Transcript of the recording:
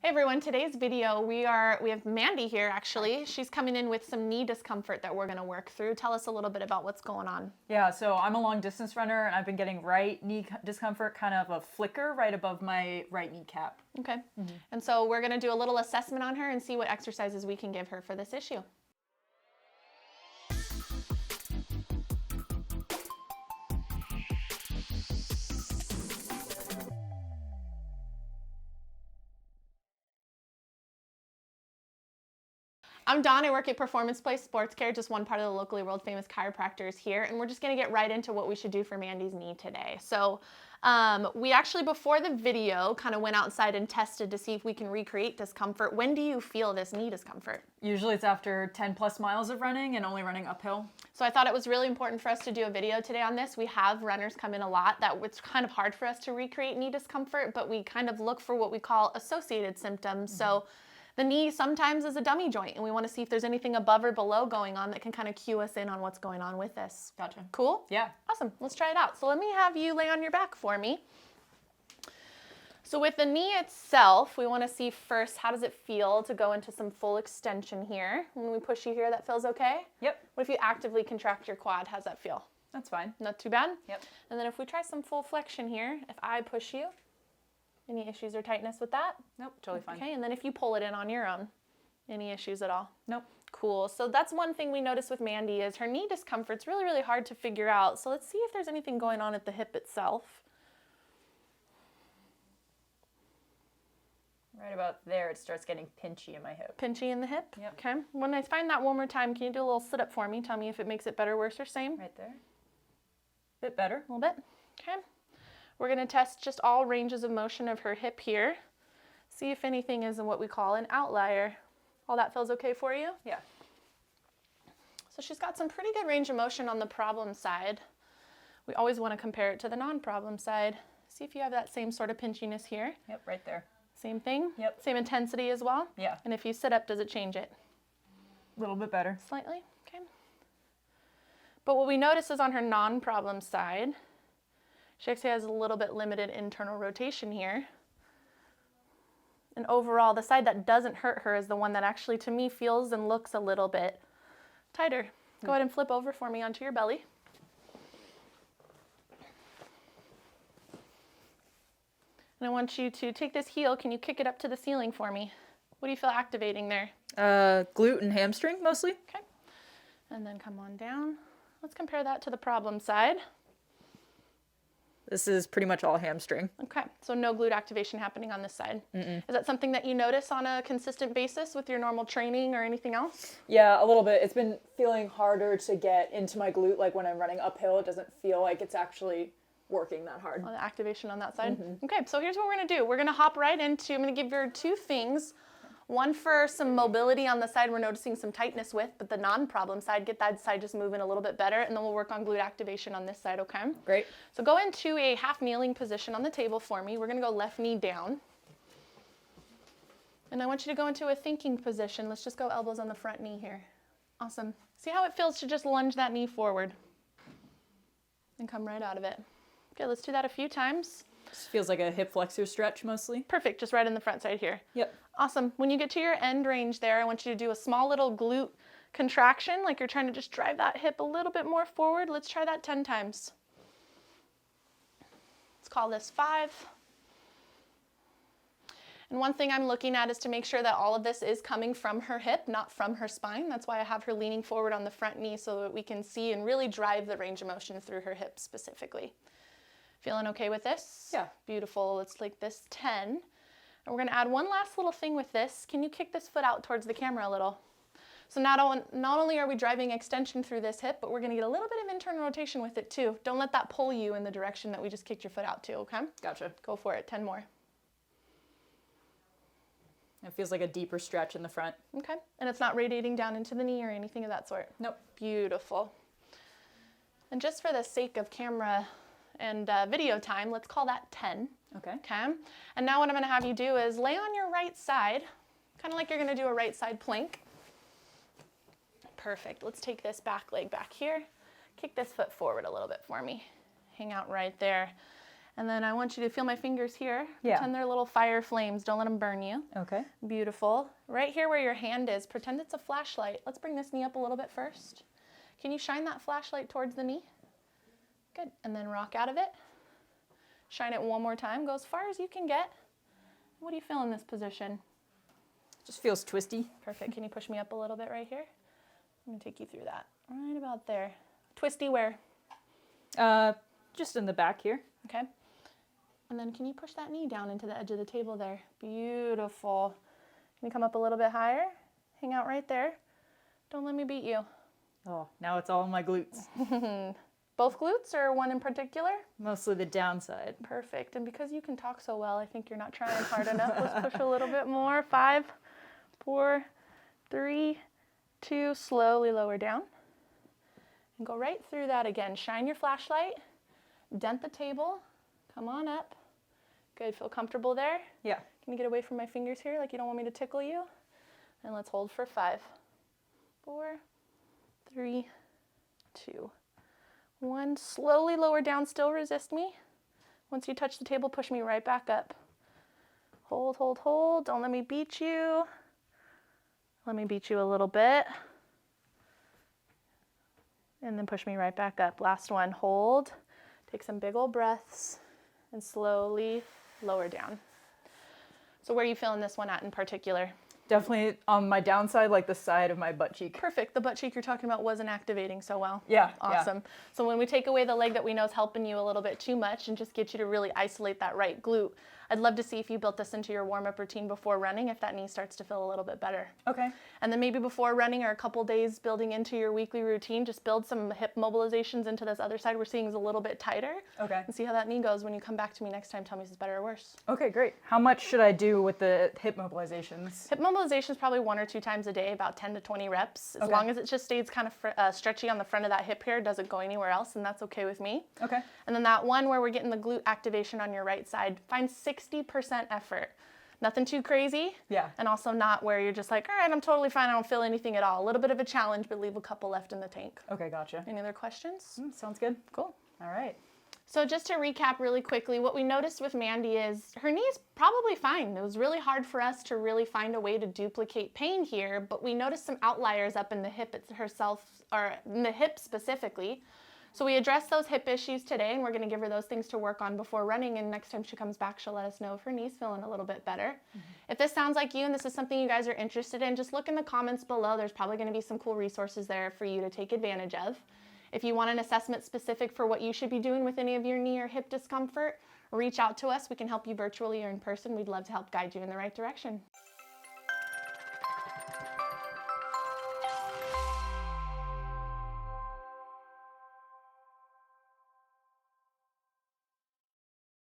Hey everyone, today's video we have Mandy here actually. She's coming in with some knee discomfort that we're going to work through. Tell us a little bit about what's going on. Yeah, so I'm a long distance runner and I've been getting right knee discomfort, kind of a flicker right above my right kneecap. Okay. And so we're going to do a little assessment on her and see what exercises we can give her for this issue. I'm Dawn, I work at Performance Place Sports Care, just one part of the locally world famous chiropractors here, and we're just gonna get right into what we should do for Mandy's knee today. So we actually, before the video, kind of went outside and tested to see if we can recreate discomfort. When do you feel this knee discomfort? Usually it's after 10 plus miles of running and only running uphill. So I thought it was really important for us to do a video today on this. We have runners come in a lot that it's kind of hard for us to recreate knee discomfort, but we kind of look for what we call associated symptoms. So the knee sometimes is a dummy joint, and we want to see if there's anything above or below going on that can kind of cue us in on what's going on with this. Gotcha. Cool? Yeah. Awesome. Let's try it out. So let me have you lay on your back for me. So with the knee itself, we want to see first, how does it feel to go into some full extension here? When we push you here, that feels okay? Yep. What if you actively contract your quad? How's that feel? That's fine. Not too bad? Yep. And then if we try some full flexion here, if I push you, any issues or tightness with that? Nope, totally fine. Okay, and then if you pull it in on your own, any issues at all? Nope. Cool. So that's one thing we noticed with Mandy is her knee discomfort's really, really hard to figure out. So let's see if there's anything going on at the hip itself. Right about there, it starts getting pinchy in my hip. Pinchy in the hip? Yep. Okay. When I find that one more time, can you do a little sit-up for me? Tell me if it makes it better, worse, or same? Right there. Bit better. A little bit. Okay. We're going to test just all ranges of motion of her hip here. See if anything is in what we call an outlier. All that feels okay for you? Yeah. So she's got some pretty good range of motion on the problem side. We always want to compare it to the non-problem side. See if you have that same sort of pinchiness here. Yep, right there. Same thing? Yep. Same intensity as well? Yeah. And if you sit up, does it change it? A little bit better. Slightly? Okay. But what we notice is on her non-problem side, she actually has a little bit limited internal rotation here. And overall, the side that doesn't hurt her is the one that actually, to me, feels and looks a little bit tighter. Go ahead and flip over for me onto your belly. And I want you to take this heel. Can you kick it up to the ceiling for me? What do you feel activating there? Glute and hamstring mostly. Okay. And then come on down. Let's compare that to the problem side. This is pretty much all hamstring. Okay, so no glute activation happening on this side. Is that something that you notice on a consistent basis with your normal training or anything else? Yeah, a little bit. It's been feeling harder to get into my glute. Like when I'm running uphill, it doesn't feel like it's actually working that hard. On the activation on that side? Okay, so here's what we're gonna do. We're gonna hop right into, I'm gonna give you two things. One for some mobility on the side we're noticing some tightness with, but the non-problem side, get that side just moving a little bit better, and then we'll work on glute activation on this side, okay? Great. So go into a half kneeling position on the table for me. We're gonna go left knee down. And I want you to go into a thinking position. Let's just go elbows on the front knee here. Awesome. See how it feels to just lunge that knee forward and come right out of it. Okay, let's do that a few times. This feels like a hip flexor stretch mostly. Perfect, just right in the front side here. Yep. Awesome. When you get to your end range there, I want you to do a small little glute contraction, like you're trying to just drive that hip a little bit more forward. Let's try that 10 times. Let's call this 5. And one thing I'm looking at is to make sure that all of this is coming from her hip, not from her spine. That's why I have her leaning forward on the front knee so that we can see and really drive the range of motion through her hips specifically. Feeling okay with this? Yeah. Beautiful. Let's take this 10. And we're going to add one last little thing with this. Can you kick this foot out towards the camera a little? So not only are we driving extension through this hip, but we're going to get a little bit of internal rotation with it too. Don't let that pull you in the direction that we just kicked your foot out to, okay? Gotcha. Go for it. 10 more. It feels like a deeper stretch in the front. Okay. And it's not radiating down into the knee or anything of that sort? Nope. Beautiful. And just for the sake of camera and video time, let's call that 10. Okay. Okay. And now what I'm going to have you do is lay on your right side, kind of like you're going to do a right side plank. Perfect. Let's take this back leg back here. Kick this foot forward a little bit for me. Hang out right there. And then I want you to feel my fingers here. Yeah. Pretend they're little fire flames. Don't let them burn you. Okay. Beautiful. Right here where your hand is, pretend it's a flashlight. Let's bring this knee up a little bit first. Can you shine that flashlight towards the knee? Good. And then rock out of it. Shine it one more time. Go as far as you can get. What do you feel in this position? Just feels twisty. Perfect. Can you push me up a little bit right here? I'm going to take you through that. Right about there. Twisty where? Just in the back here. Okay. And then can you push that knee down into the edge of the table there? Beautiful. Can you come up a little bit higher? Hang out right there. Don't let me beat you. Oh, now it's all in my glutes. Both glutes or one in particular? Mostly the downside. Perfect. And because you can talk so well, I think you're not trying hard enough. Let's push a little bit more. 5, 4, 3, 2. Slowly lower down. And go right through that again. Shine your flashlight. Dent the table. Come on up. Good. Feel comfortable there? Yeah. Can you get away from my fingers here like you don't want me to tickle you? And let's hold for 5, 4, 3, 2, 1. Slowly lower down. Still resist me. Once you touch the table, push me right back up. Hold, hold, hold. Don't let me beat you. Let me beat you a little bit. And then push me right back up. Last one. Hold. Take some big old breaths. And slowly lower down. So where are you feeling this one at in particular? Definitely on my downside, like the side of my butt cheek. Perfect. The butt cheek you're talking about wasn't activating so well. Yeah. Awesome. Yeah. So when we take away the leg that we know is helping you a little bit too much and just get you to really isolate that right glute, I'd love to see if you built this into your warm-up routine before running, if that knee starts to feel a little bit better. Okay. And then maybe before running or a couple days building into your weekly routine, just build some hip mobilizations into this other side we're seeing is a little bit tighter. Okay. And see how that knee goes. When you come back to me next time, tell me if it's better or worse. Okay, great. How much should I do with the hip mobilizations? Hip mobilization is probably 1 or 2 times a day, about 10 to 20 reps. As Okay. long as it just stays kind of stretchy on the front of that hip here, doesn't go anywhere else, and that's okay with me. Okay. And then that one where we're getting the glute activation on your right side, find 60% effort. Nothing too crazy. Yeah. And also not where you're just like, all right, I'm totally fine, I don't feel anything at all. A little bit of a challenge, but leave a couple left in the tank. Okay, gotcha. Any other questions? Sounds good. Cool. All right. So just to recap really quickly, what we noticed with Mandy is her knee's probably fine. It was really hard for us to really find a way to duplicate pain here, but we noticed some outliers up in the hip herself, or in the hip specifically. So we addressed those hip issues today, and we're going to give her those things to work on before running, and next time she comes back, she'll let us know if her knee's feeling a little bit better. If this sounds like you and this is something you guys are interested in, just look in the comments below. There's probably going to be some cool resources there for you to take advantage of. If you want an assessment specific for what you should be doing with any of your knee or hip discomfort, reach out to us. We can help you virtually or in person. We'd love to help guide you in the right direction.